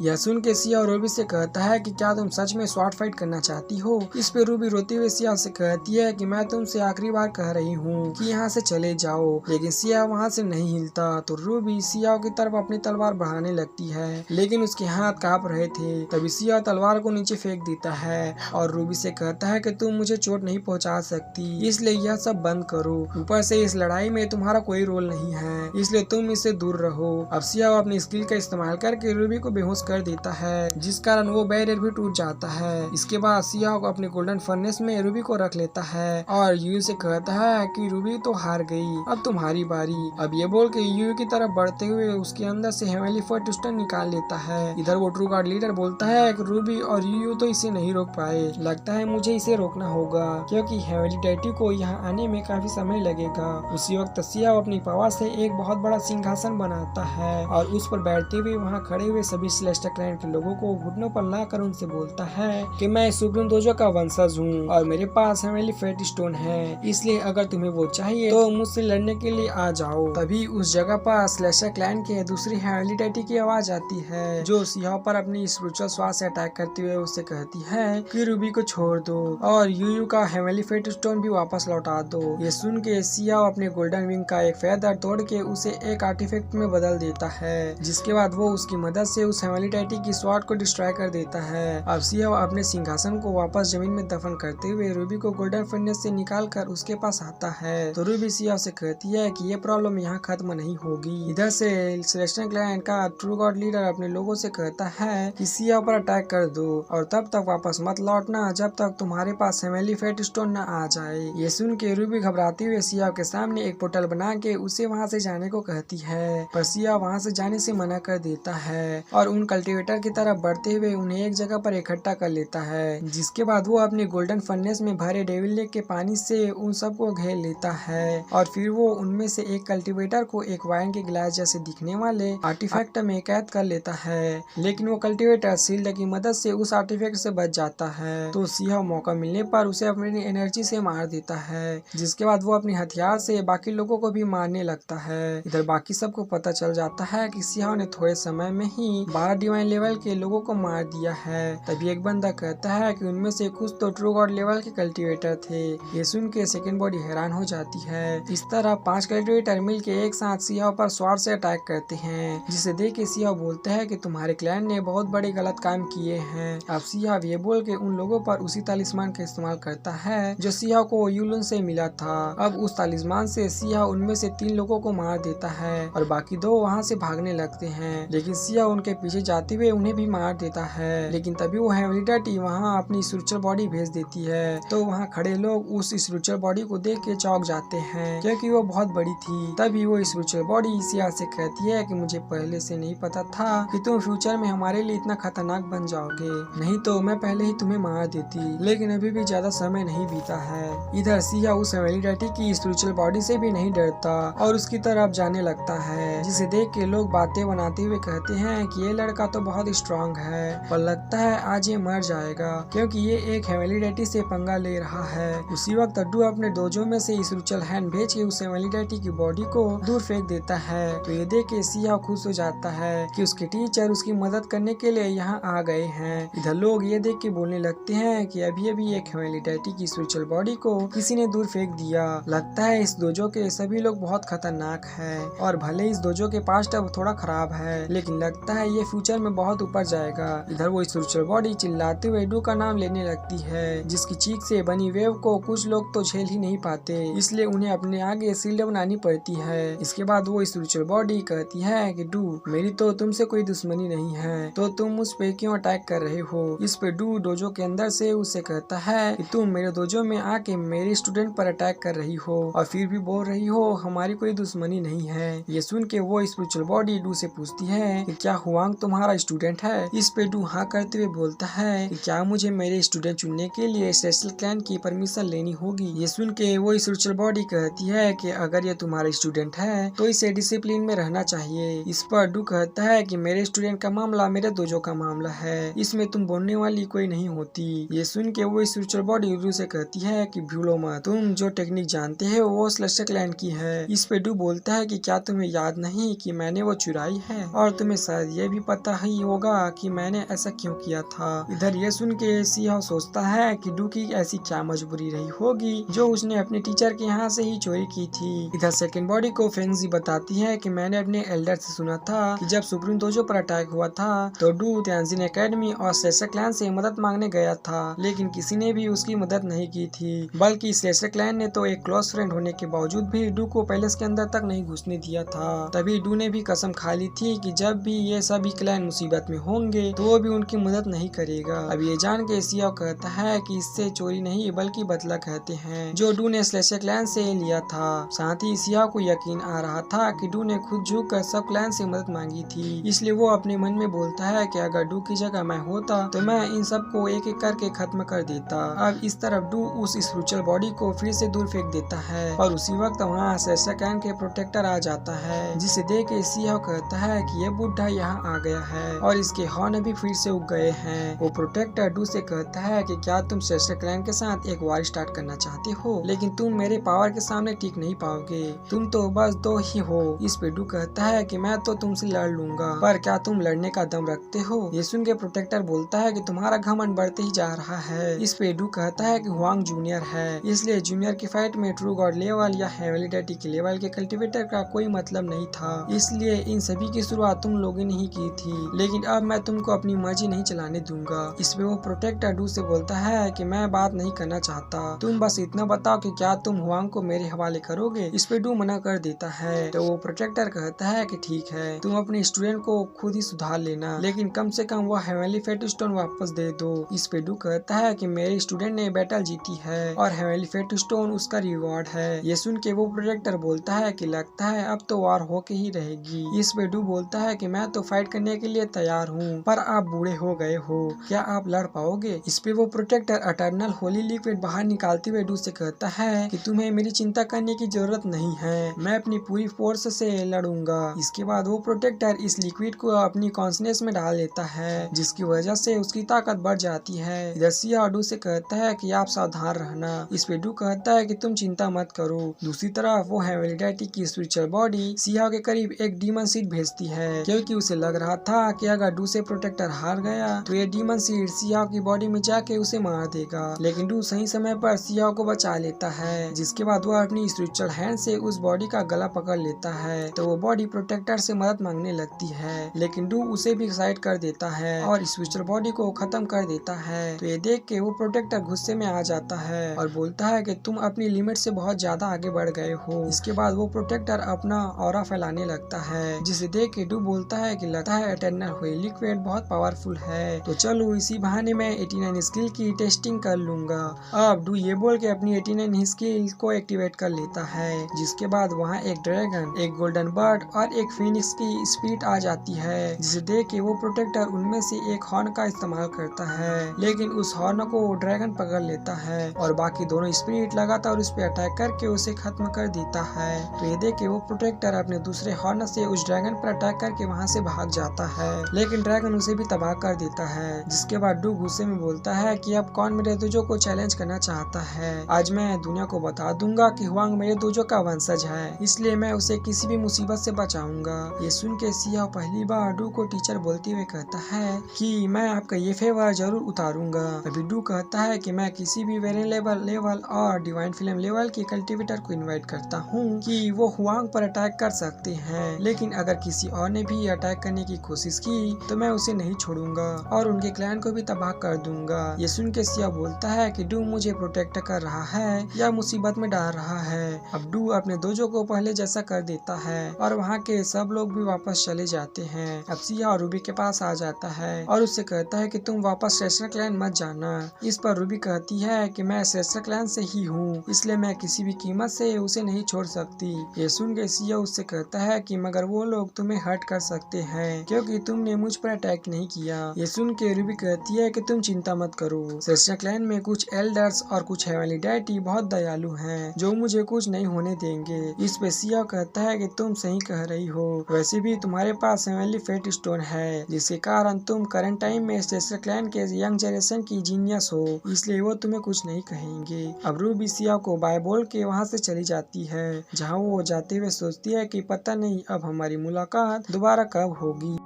यह सुन के सिया रूबी से कहता है कि क्या तुम सच में स्वॉर्ड फाइट करना चाहती हो। इस पे रूबी रोते हुए सिया से कहती है कि मैं तुमसे आखिरी बार कह रही हूँ कि यहाँ से चले जाओ, लेकिन सिया वहाँ से नहीं हिलता। तो रूबी सिया की तरफ अपनी तलवार बढ़ाने लगती है, लेकिन उसके हाथ कांप रहे थे। तभी सिया तलवार को नीचे फेंक देता है और रूबी से कहता है कि तुम मुझे चोट नहीं पहुँचा सकती, इसलिए यह सब बंद करो। ऊपर से इस लड़ाई में तुम्हारा कोई रोल नहीं है, इसलिए तुम इससे दूर रहो। अब सिया अपनी स्किल का इस्तेमाल करके रूबी को बेहोश कर देता है, जिस कारण वो बैरियर भी टूट जाता है। इसके बाद सिया अपने गोल्डन फर्नेस में रूबी को रख लेता है और यू से कहता है कि रूबी तो हार गई, अब तुम्हारी बारी। अब ये बोल के यू की तरफ बढ़ते हुए उसके अंदर से हेवनली फर्स्ट स्टोन निकाल लेता है। इधर वो ट्रू गॉड लीडर बोलता है कि रूबी और यू तो इसे नहीं रोक पाए, लगता है मुझे इसे रोकना होगा क्योंकि हेवनली डेटी को यहाँ आने में काफी समय लगेगा। उसी वक्त सिया अपनी पावर से एक बहुत बड़ा सिंहासन बनाता है और उस पर बैठते हुए वहाँ खड़े हुए सभी सेलेस्टियल क्लैन के लोगों को घुटनों पर लाकर उनसे बोलता है कि मैं सुप्रीम दोजो का वंशज हूँ और मेरे पास हेवनली फेट स्टोन है, इसलिए अगर तुम्हें वो चाहिए तो मुझसे लड़ने के लिए आ जाओ। तभी उस जगह पर सेलेस्टियल क्लैन के दूसरी हेवनली डेटी की आवाज आती है, जो सिया पर अपनी स्पिरिचुअल स्वाद से अटैक करते हुए उससे कहती है कि रूबी को छोड़ दो और यू का हेवनली फेट स्टोन भी वापस लौटा दो। ये सुन के सिया अपने गोल्डन विंग का एक फेदर तोड़ के उसे एक आर्टिफैक्ट में बदल देता है, जिसके बाद वो उसकी मदद से उस हेवनली डेटी की स्वॉर्ड को डिस्ट्रॉय कर देता है। अब सिया अपने सिंहासन को वापस जमीन में दफन करते हुए रूबी को गोल्डन फर्नेस से निकालकर उसके पास आता है। तो रूबी सिया से कहती है कि ये प्रॉब्लम यहाँ खत्म नहीं होगी। इधर से सेलेस्टियल क्लैन का ट्रू गॉड लीडर अपने लोगों से कहता है कि सिया पर अटैक कर दो और तब तक वापस मत लौटना जब तक तुम्हारे पास हेवनली फेट स्टोन न आ जाए। ये सुन के रूबी घबराती हुए सिया के सामने एक पोर्टल बना के उसे वहाँ से जाने को कहती है, पर सिया वहाँ से जाने से मना कर देता है और उन कल्टीवेटर की तरफ बढ़ते हुए उन्हें एक जगह पर इकट्ठा कर लेता है, जिसके बाद वो अपने गोल्डन फर्नेस में भरे डेविल लेक के पानी से उन सबको घेर लेता है और फिर वो उनमें से एक कल्टीवेटर को एक वाइन के गिलास जैसे दिखने वाले आर्टिफैक्ट में कैद कर लेता है, लेकिन वो कल्टीवेटर शील्ड की मदद से उस आर्टिफैक्ट से बच जाता है। तो सिया मौका मिलने पर उसे अपनी एनर्जी से मार देता है, जिसके बाद वो अपने हथियार से बाकी लोगों को भी मारने लगता है। इधर बाकी सबको पता चल जाता है कि सिया ने थोड़े समय में ही 12 डिवाइन लेवल के लोगों को मार दिया है। तभी एक बंदा कहता है कि उनमें से कुछ तो ट्रू गॉड लेवल के कल्टीवेटर थे। ये सुन के सेकंड बॉडी हैरान हो जाती है। इस तरह 5 कल्टीवेटर मिल के एक साथ सिया पर स्वॉर्ड से अटैक करते हैं, जिसे देख के सिया बोलता है कि तुम्हारे क्लैन ने बहुत बड़े गलत काम किए हैं। अब सिया ये बोल के उन लोगों पर उसी तालिस्मान का इस्तेमाल करता है जो सिया को यूलन से मिला था। अब उस तालिस्मान से सिया उनमें से 3 लोगों को मार देता है और बाकी 2 वहाँ से भागने लगते हैं, लेकिन सिया उनके पीछे जाते हुए उन्हें भी मार देता है। लेकिन तभी वो हेवनली डेटी वहाँ अपनी स्पिरिचुअल बॉडी भेज देती है, तो वहाँ खड़े लोग उस स्पिरिचुअल बॉडी को देख के चौंक जाते हैं क्योंकि वो बहुत बड़ी थी। तभी वो स्पिरिचुअल बॉडी सिया से कहती है कि मुझे पहले से नहीं पता था कि तुम फ्यूचर में हमारे लिए इतना खतरनाक बन जाओगे, नहीं तो मैं पहले ही तुम्हें मार देती, लेकिन अभी भी ज्यादा समय नहीं बीता है। इधर सिया उस हेवनली डेटी की स्पिरिचुअल बॉडी से भी नहीं डरता और उसकी तरफ जाने लगता है, जिसे देख के लोग बातें बनाते हुए कहते हैं कि ये लड़का तो बहुत स्ट्रांग है, पर लगता है आज ये मर जाएगा क्योंकि ये एक हेवनली डेटी से पंगा ले रहा है। उसी वक्त अड्डू अपने डोजो में से स्पिरिचुअल हैंड भेज के उस हेवनली डेटी की बॉडी को दूर फेंक देता है। तो ये देख के सिया खुश हो जाता है कि उसके टीचर उसकी मदद करने के लिए यहाँ आ गए हैं। इधर लोग ये देख के बोलने लगते हैं कि अभी अभी एक हेवनली डेटी की स्पिरिचुअल बॉडी को किसी ने दूर फेंक दिया, लगता है इस डोजो के सभी लोग बहुत खतरनाक है और भले इस डोजो के पास्ट अब थोड़ा खराब है, लेकिन लगता है ये फ्यूचर में बहुत ऊपर जाएगा। इधर वो स्पिरिचुअल बॉडी चिल्लाते हुए डू का नाम लेने लगती है, जिसकी चीख से बनी वेव को कुछ लोग तो झेल ही नहीं पाते, इसलिए उन्हें अपने आगे शील्ड बनानी पड़ती है। इसके बाद वो स्पिरिचुअल बॉडी कहती है कि डू, मेरी तो तुमसे कोई दुश्मनी नहीं है, तो तुम मुझ पे क्यों अटैक कर रहे हो। इस पे डू डोजो के अंदर से उससे कहता है कि तुम मेरे डोजो में आके मेरे स्टूडेंट पर अटैक कर रही हो और फिर भी बोल रही हो हमारी कोई दुश्मनी नहीं है। ये सुन के वो स्पिरिचुअल बॉडी डू से पूछती है कि क्या हुआंग तुम्हारा स्टूडेंट है। इस पे डू हाँ करते हुए बोलता है कि क्या मुझे मेरे स्टूडेंट चुनने के लिए सेलेस्टियल क्लैन की परमिशन लेनी होगी। ये सुन के वो स्पिरिचुअल बॉडी कहती है कि अगर ये तुम्हारा स्टूडेंट है तो इसे डिसिप्लिन में रहना चाहिए। इस पर डू कहता है कि मेरे स्टूडेंट का मामला मेरे डोजो का मामला है, इसमें तुम बोलने वाली कोई नहीं होती। ये सुन के वो स्पिरिचुअल बॉडी डू से कहती है कि भूलो मत, तुम जो टेक्निक जानते हो वो सेलेस्टियल क्लैन की है। इस पे डू बोलता है कि क्या तुम्हें याद नहीं कि मैंने वो चुराई है और तुम्हें शायद ये भी पता पता ही होगा कि मैंने ऐसा क्यों किया था। इधर ये सुन के सियाओ सोचता है कि डू की ऐसी क्या मजबूरी रही होगी जो उसने अपने टीचर के यहाँ से ही चोरी की थी। इधर सेकंड बॉडी को फेंगजी बताती है कि मैंने अपने एल्डर से सुना था कि जब सुप्रीम दोजो पर अटैक हुआ था तो डू त्यांजिन एकेडमी और स्लेशर क्लैन से मदद मांगने गया था, लेकिन किसी ने भी उसकी मदद नहीं की थी। बल्कि स्लेशर क्लैन ने तो एक क्लोज फ्रेंड होने के बावजूद भी डू को पैलेस के अंदर तक नहीं घुसने दिया था। तभी डू ने भी कसम खा ली थी कि जब भी ये सभी क्लैन मुसीबत में होंगे तो वो भी उनकी मदद नहीं करेगा। अब ये जान के सियाओ कहता है कि इससे चोरी नहीं बल्कि बदला कहते हैं जो डू ने स्लेशर क्लैन से लिया था। साथ ही सियाओ को यकीन आ रहा था कि डू ने खुद झुक कर सब क्लैन से मदद मांगी थी, इसलिए वो अपने मन में बोलता है कि अगर डू की जगह मैं होता तो मैं इन सबको एक एक करके खत्म कर देता। अब इस तरफ डू उस स्पिरिचुअल बॉडी को फिर से दूर फेंक देता है और उसी वक्त वहाँ स्लेशर क्लैन के प्रोटेक्टर आ जाता है, जिसे देख के सियाओ कहता है कि ये बुढ़ा यहाँ आ गया है और इसके हॉर्न भी फिर से उग गए हैं। वो प्रोटेक्टर डू से कहता है कि क्या तुम स्लेशर क्लैन के साथ एक वार स्टार्ट करना चाहते हो, लेकिन तुम मेरे पावर के सामने टिक नहीं पाओगे, तुम तो बस दो ही हो। इस पे डू कहता है कि मैं तो तुमसे लड़ लूंगा, पर क्या तुम लड़ने का दम रखते हो। ये सुन के प्रोटेक्टर बोलता है कि तुम्हारा घमंड बढ़ते ही जा रहा है। इस पे डू कहता है कि हुआंग जूनियर है, इसलिए जूनियर की फाइट में ट्रू गॉड लेवल या हेवनली डेटी के लेवल के कल्टिवेटर का कोई मतलब नहीं था, इसलिए इन सभी की शुरुआत तुम लोगों ने ही की थी, लेकिन अब मैं तुमको अपनी मर्जी नहीं चलाने दूंगा। इसमें वो प्रोटेक्टर डू से बोलता है कि मैं बात नहीं करना चाहता, तुम बस इतना बताओ कि क्या तुम हुआंग को मेरे हवाले करोगे। इस पे डू मना कर देता है तो वो प्रोटेक्टर कहता है कि ठीक है, तुम अपने स्टूडेंट को खुद ही सुधार लेना, लेकिन कम से कम वो हेवनली फेट स्टोन वापस दे दो। इस पे डू कहता है कि मेरे स्टूडेंट ने बैटल जीती है और हेवनली फेट स्टोन उसका रिवॉर्ड है। ये सुन के वो प्रोटेक्टर बोलता है कि लगता है अब तो वार होके ही रहेगी। इस पे डू बोलता है कि मैं तो फाइट करने के लिए तैयार हूँ, पर आप बूढ़े हो गए हो, क्या आप लड़ पाओगे। इस पे वो प्रोटेक्टर अटर्नल होली लिक्विड बाहर निकालते हुए डू से कहता है कि तुम्हें मेरी चिंता करने की जरूरत नहीं है, मैं अपनी पूरी फोर्स से लड़ूंगा। इसके बाद वो प्रोटेक्टर इस लिक्विड को अपनी कॉन्सनेस में डाल लेता है, जिसकी वजह से उसकी ताकत बढ़ जाती है। इधर सिया डू से कहता है कि आप सावधान रहना। इस पे डू कहता है कि तुम चिंता मत करो। दूसरी तरफ वो हेवनली डेटी की स्पिरिचुअल बॉडी सिया के करीब एक डीमन सीड भेजती है, क्योंकि उसे लग रहा था कि अगर डू से प्रोटेक्टर हार गया तो ये डीमन सीड सिया की बॉडी में जाके उसे मार देगा, लेकिन डू सही समय पर सिया को बचा लेता है। जिसके बाद वो अपनी स्पिरिचुअल हैंड से उस बॉडी का गला पकड़ लेता है तो वो बॉडी प्रोटेक्टर से मदद मांगने लगती है, लेकिन डू उसे भी साइड कर देता है और स्पिरिचुअल बॉडी को खत्म कर देता है। तो ये देख के वो प्रोटेक्टर गुस्से में आ जाता है और बोलता है कि तुम अपनी लिमिट से बहुत ज्यादा आगे बढ़ गए हो। इसके बाद वो प्रोटेक्टर अपना ऑरा फैलाने लगता है, जिसे देख के डू बोलता है कि लगता है एटर्नल हुई लिक्विड बहुत पावरफुल है, तो चलो इसी बहाने मैं 89 स्किल की टेस्टिंग कर लूंगा। अब डू ये बोल के अपनी 89 स्किल को एक्टिवेट कर लेता है, जिसके बाद वहाँ एक ड्रैगन, एक गोल्डन बर्ड और एक फिनिक्स की स्पिरिट आ जाती है, जिसे देख के वो प्रोटेक्टर उनमें से एक हॉर्न का इस्तेमाल करता है, लेकिन उस हॉर्न को ड्रैगन पकड़ लेता है और बाकी दोनों स्पिरिट लगातार उस पर अटैक करके उसे खत्म कर देता है। तो ये देख के वो प्रोटेक्टर अपने दूसरे हॉर्न से उस ड्रैगन पर अटैक करके वहाँ से भाग जाता है, लेकिन ड्रैगन उसे भी तबाह कर देता है। जिसके बाद डू गुस्से में बोलता है कि अब कौन मेरे दोजो को चैलेंज करना चाहता है। आज मैं दुनिया को बता दूंगा कि हुआंग मेरे दोजो का वंशज है, इसलिए मैं उसे किसी भी मुसीबत से बचाऊंगा। ये सुन के सिया पहली बार डू को टीचर बोलते हुए कहता है कि मैं आपका ये फेवर जरूर उतारूंगा। अभी डू कहता है कि मैं किसी भी वेरिएबल लेवल और डिवाइन फ्लेम लेवल के कल्टिवेटर को इनवाइट करता हूँ कि वो हुआंग पर अटैक कर सकते हैं, लेकिन अगर किसी और ने भी अटैक करने की कोशिश की तो मैं उसे नहीं छोड़ूंगा और उनके क्लैन को भी तबाह कर दूंगा। ये सुन के सिया बोलता है कि डू मुझे प्रोटेक्ट कर रहा है या मुसीबत में डाल रहा है। अब डू अपने दोजो को पहले जैसा कर देता है और वहाँ के सब लोग भी वापस चले जाते हैं। अब सिया और रूबी के पास आ जाता है और उससे कहता है कि तुम वापस स्लेशर क्लैन मत जाना। इस पर रूबी कहती है कि मैं स्लेशर क्लैन से ही हूँ, इसलिए मैं किसी भी कीमत से उसे नहीं छोड़ सकती। ये सुन के सिया उससे कहता है कि मगर वो लोग तुम्हें हर्ट कर सकते हैं क्योंकि तुमने मुझ पर अटैक नहीं किया। ये सुन के रूबी कहती है कि तुम चिंता मत करो, स्लेशर क्लैन में कुछ एल्डर्स और कुछ हेवनली डेटी बहुत दयालु हैं जो मुझे कुछ नहीं होने देंगे। इस पे सिया कहता है कि तुम सही कह रही हो, वैसे भी तुम्हारे पास हेवनली फेट स्टोन है जिसके कारण तुम करंट टाइम में स्लेशर क्लैन के यंग जनरेशन की जीनियस हो, इसलिए वो तुम्हें कुछ नहीं कहेंगे। अब रूबी सिया को बाय बोल के वहाँ से चली जाती है, जहाँ वो जाते हुए सोचती है कि पता नहीं अब हमारी मुलाकात दोबारा कब होगी।